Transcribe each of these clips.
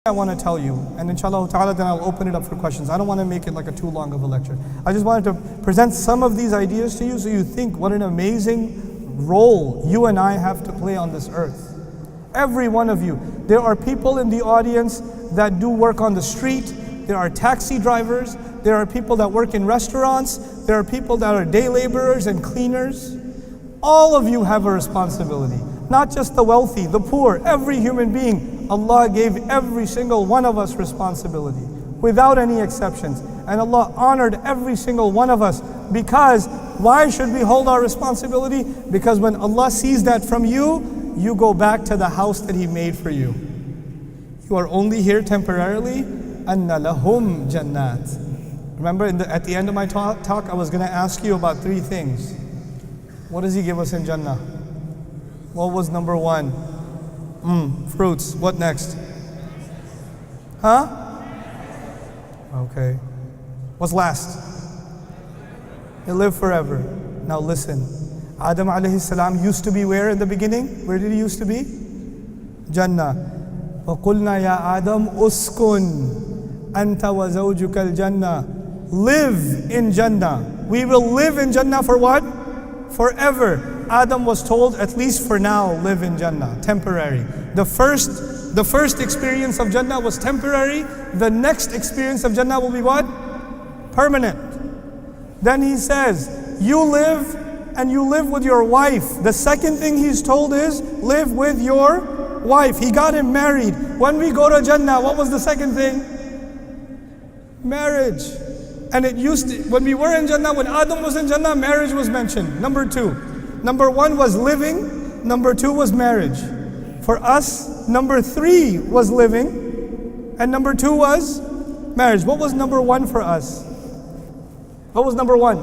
I want to tell you, and inshallah ta'ala then I'll open it up for questions. I don't want to make it like a too long of a lecture. I just wanted to present some of these ideas to you so you think what an amazing role you and I have to play on this earth. Every one of you. There are people in the audience that do work on the street. There are taxi drivers. There are people that work in restaurants. There are people that are day laborers and cleaners. All of you have a responsibility. Not just the wealthy, the poor, every human being. Allah gave every single one of us responsibility, without any exceptions. And Allah honored every single one of us because why should we hold our responsibility? Because when Allah sees that from you, you go back to the house that He made for you. You are only here temporarily. أَنَّ لَهُمْ جَنَّاتٍ. Remember at the end of my talk, I was going to ask you about three things. What does He give us in Jannah? What was number one? Fruits. What next? Huh? Okay. What's last? They live forever. Now listen. Adam alayhi salam used to be where in the beginning? Where did he used to be? Jannah. وَقُلْنَا يَا آدَمْ أُسْكُنْ أَنْتَ وَزَوْجُكَ الْجَنَّةِ. Live in Jannah. We will live in Jannah for what? Forever. Adam was told, at least for now, live in Jannah, temporary. The first experience of Jannah was temporary. The next experience of Jannah will be what? Permanent. Then He says, you live and you live with your wife. The second thing He's told is, live with your wife. He got him married. When we go to Jannah, what was the second thing? Marriage. And it used to, when we were in Jannah, when Adam was in Jannah, marriage was mentioned. Number two. Number one was living. Number two was marriage. For us, number three was living. And number two was marriage. What was number one for us? What was number one?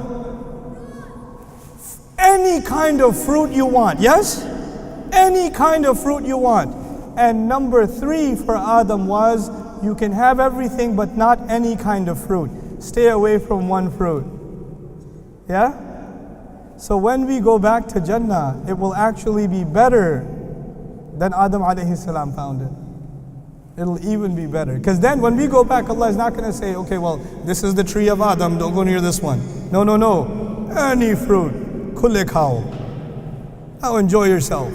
Any kind of fruit you want. Yes? Any kind of fruit you want. And number three for Adam was, you can have everything but not any kind of fruit. Stay away from one fruit. Yeah? So when we go back to Jannah, it will actually be better than Adam alayhi salam found it. It'll even be better. Because then when we go back, Allah is not going to say, okay, well, this is the tree of Adam, don't go near this one. No, no, no. Any fruit. Kulle khao. Now enjoy yourself.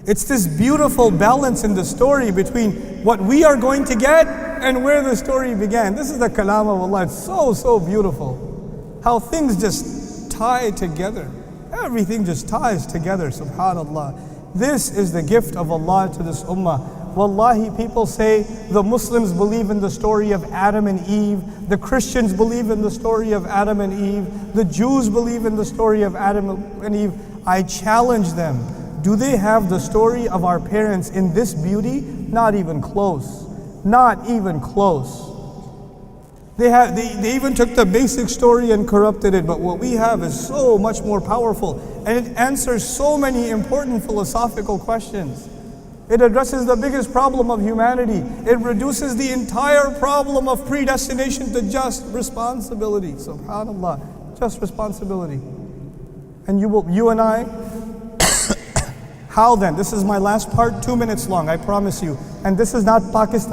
It's this beautiful balance in the story between what we are going to get and where the story began. This is the kalam of Allah. It's so, so beautiful. How things just tie together. Everything just ties together, subhanallah. This is the gift of Allah to this ummah. Wallahi, people say the Muslims believe in the story of Adam and Eve. The Christians believe in the story of Adam and Eve. The Jews believe in the story of Adam and Eve. I challenge them. Do they have the story of our parents in this beauty? Not even close. Not even close. They even took the basic story and corrupted it, but what we have is so much more powerful, and it answers so many important philosophical questions. It addresses the biggest problem of humanity. It reduces the entire problem of predestination to just responsibility. SubhanAllah, just responsibility. And you and I, how then? This is my last part, 2 minutes long, I promise you. And this is not Pakistan.